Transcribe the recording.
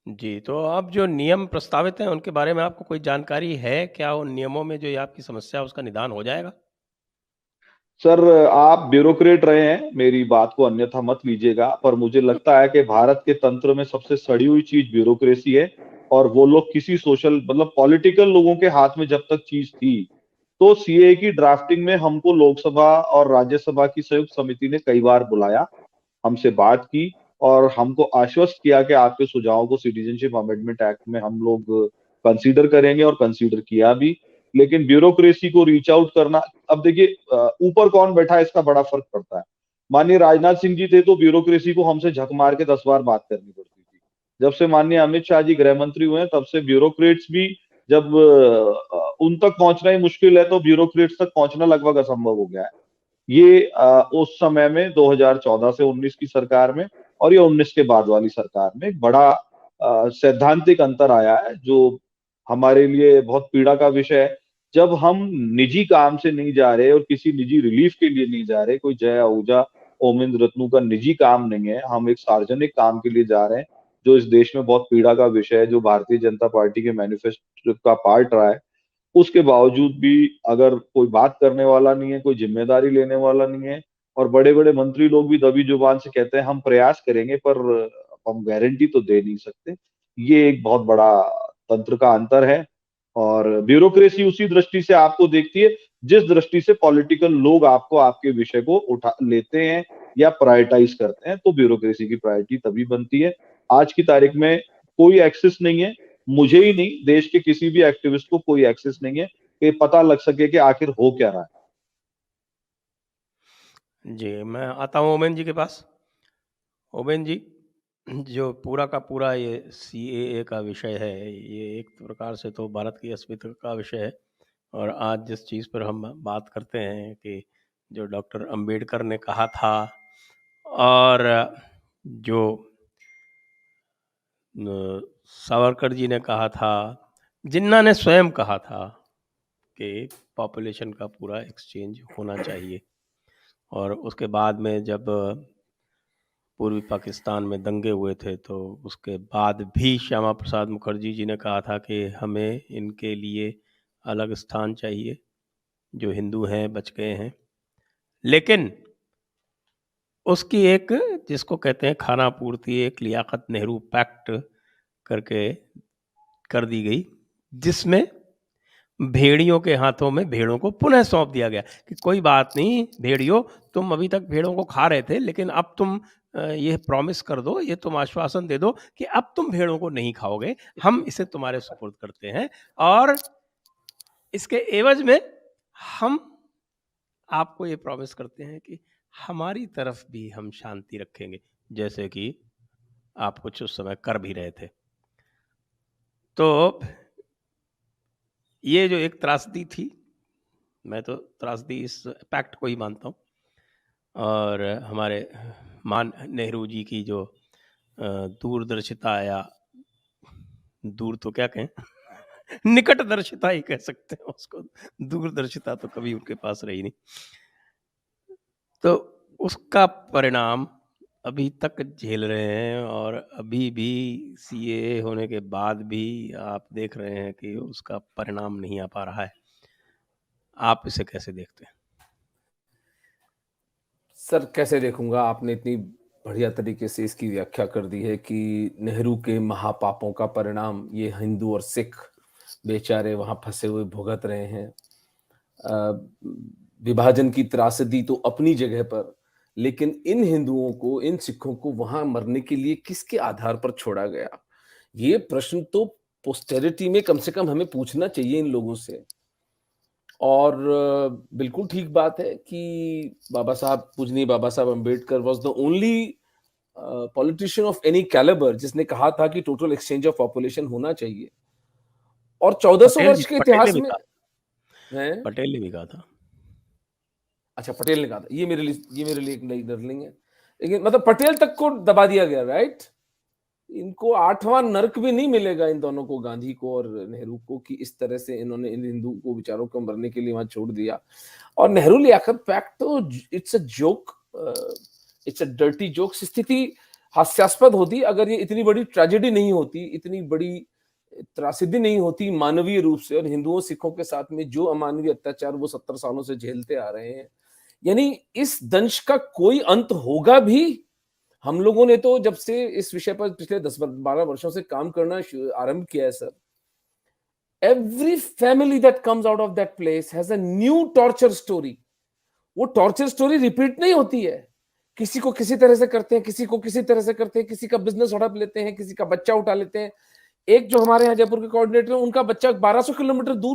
जी, तो अब जो नियम प्रस्तावित हैं, उनके बारे में आपको कोई जानकारी है? क्या उन नियमों में जो ये आपकी समस्या है, उसका निदान हो जाएगा? सर, आप ब्यूरोक्रेट रहे हैं, मेरी बात को अन्यथा मत लीजिएगा, पर मुझे लगता है कि भारत के तंत्र में सबसे सड़ी हुई चीज ब्यूरोक्रेसी है। और वो लोग किसी सोशल मतलब पॉलिटिकल लोगों के हाथ में जब तक चीज थी, तो सीए की ड्राफ्टिंग में हमको लोकसभा और राज्यसभा की संयुक्त समिति ने कई बार बुलाया, हमसे बात की और हमको आश्वस्त किया कि आपके सुझावों को सिटीजनशिप अमेंडमेंट एक्ट में हम लोग कंसीडर करेंगे, और कंसीडर किया भी। लेकिन ब्यूरोक्रेसी को रीच आउट करना, अब देखिए ऊपर कौन बैठा है इसका बड़ा फर्क पड़ता है। माननीय राजनाथ सिंह जी थे तो ब्यूरोक्रेसी को हमसे झक मार के 10 बार बात करनी पड़ती थी। जब से माननीय अमित शाह जी गृह मंत्री हुए हैं, तब से ब्यूरोक्रेट्स भी, जब उन तक पहुंचना ही मुश्किल है तो ब्यूरोक्रेट्स तक पहुंचना लगभग असंभव हो गया है। ये उस समय में 2014 से 19 की सरकार में और ये 19 के बाद वाली सरकार में एक बड़ा सैद्धांतिक अंतर आया है, जो हमारे लिए बहुत पीड़ा का विषय है। जब हम निजी काम से नहीं जा रहे और किसी निजी रिलीफ के लिए नहीं जा रहे, कोई जया आहूजा ओमिंद रत्नू का निजी काम नहीं है, हम एक सार्वजनिक काम के लिए जा रहे हैं, जो इस देश में बहुत पीड़ा का विषय है, जो भारतीय जनता पार्टी के मैनिफेस्टो का पार्ट रहा है। उसके बावजूद भी अगर कोई बात करने वाला नहीं है, कोई जिम्मेदारी लेने वाला नहीं है, और बड़े बड़े मंत्री लोग भी दबी जुबान से कहते हैं हम प्रयास करेंगे, पर हम गारंटी तो दे नहीं सकते। ये एक बहुत बड़ा तंत्र का अंतर है। और ब्यूरोक्रेसी उसी दृष्टि से आपको देखती है जिस दृष्टि से पॉलिटिकल लोग आपको आपके विषय को उठा लेते हैं या प्रायोरिटाइज करते हैं, तो ब्यूरोक्रेसी की प्रायोरिटी तभी बनती है। आज की तारीख में कोई एक्सेस नहीं है, मुझे ही नहीं, देश के किसी भी एक्टिविस्ट को कोई एक्सेस नहीं है कि पता लग सके कि आखिर हो क्या रहा है। जी, मैं आता हूँ ओमेन जी के पास। ओमेन जी, जो पूरा का पूरा ये सीएए का विषय है, ये एक प्रकार से तो भारत की अस्मिता का विषय है। और आज जिस चीज़ पर हम बात करते हैं कि जो डॉक्टर अंबेडकर ने कहा था, और जो सावरकर जी ने कहा था, जिन्ना ने स्वयं कहा था कि पॉपुलेशन का पूरा एक्सचेंज होना चाहिए। और उसके बाद में जब पूर्वी पाकिस्तान में दंगे हुए थे, तो उसके बाद भी श्यामा प्रसाद मुखर्जी जी ने कहा था कि हमें इनके लिए अलग स्थान चाहिए, जो हिंदू हैं बच गए हैं। लेकिन उसकी एक, जिसको कहते हैं खाना पूर्ति, एक लियाकत नेहरू पैक्ट करके कर दी गई, जिसमें भेड़ियों के हाथों में भेड़ों को पुनः सौंप दिया गया कि कोई बात नहीं भेड़ियों, तुम अभी तक भेड़ों को खा रहे थे, लेकिन अब तुम ये प्रॉमिस कर दो, ये तुम आश्वासन दे दो कि अब तुम भेड़ों को नहीं खाओगे, हम इसे तुम्हारे सुपुर्द करते हैं। और इसके एवज में हम आपको ये प्रॉमिस करते हैं कि हमारी तरफ भी हम शांति रखेंगे, जैसे कि आप कुछ उस समय कर भी रहे थे। तो ये जो एक त्रासदी थी, मैं तो त्रासदी इस पैक्ट को ही मानता हूँ। और हमारे मान नेहरू जी की जो दूरदर्शिता, या दूर तो क्या कहें, निकटदर्शिता ही कह सकते हैं उसको, दूरदर्शिता तो कभी उनके पास रही नहीं। तो उसका परिणाम अभी तक झेल रहे हैं, और अभी भी सीएए होने के बाद भी आप देख रहे हैं कि उसका परिणाम नहीं आ पा रहा है। आप इसे कैसे देखते हैं? सर, कैसे देखूंगा, आपने इतनी बढ़िया तरीके से इसकी व्याख्या कर दी है कि नेहरू के महापापों का परिणाम ये हिंदू और सिख बेचारे वहां फंसे हुए भुगत रहे हैं। विभाजन की त्रासदी तो अपनी जगह पर, लेकिन इन हिंदुओं को, इन सिखों को वहां मरने के लिए किसके आधार पर छोड़ा गया? ये प्रश्न तो पोस्टेरिटी में कम से कम हमें पूछना चाहिए इन लोगों से। और बिल्कुल ठीक बात है कि बाबा साहब, पूजनीय Baba Saheb Ambedkar was the only politician of any calibre जिसने कहा था कि टोटल एक्सचेंज ऑफ पॉपुलेशन होना चाहिए। और 1400 वर्ष के पटेल ने इतिहास भी में कहा, है। पटेल ने भी कहा था। अच्छा, पटेल ने कहा था, ये मेरे लिए एक नई लर्निंग है। लेकिन मतलब पटेल तक को दबा दिया गया, राइट? इनको 8वां नर्क भी नहीं मिलेगा, इन दोनों को, गांधी को और नेहरू को, कि इस तरह से इन्होंने इन हिंदू को विचारों को मरने के लिए वहां छोड़ दिया। और नेहरू लियाकत पैक्ट तो it's a joke, it's a dirty joke. स्थिति हास्यास्पद होती अगर ये इतनी बड़ी ट्रेजेडी नहीं होती, इतनी बड़ी त्रासदी नहीं होती मानवीय रूप से, और हिंदुओं सिखों के साथ में जो अमानवीय अत्याचार वो 70 सालों से झेलते आ रहे हैं, यानी इस दंश का कोई अंत होगा भी। हम लोगों ने तो जब से इस विषय पर पिछले 10-12 वर्षों से काम करना आरंभ किया है sir, every family that comes out of that place has a new torture story। वो टॉर्चर स्टोरी रिपीट नहीं होती है, किसी को किसी तरह से करते हैं, किसी को किसी तरह से करते हैं, किसी का बिजनेस हड़प लेते हैं, किसी का बच्चा उठा लेते हैं। एक जो हमारे यहाँ जयपुर के कोऑर्डिनेटर हैं, उनका बच्चा 1200 किलोमीटर दूर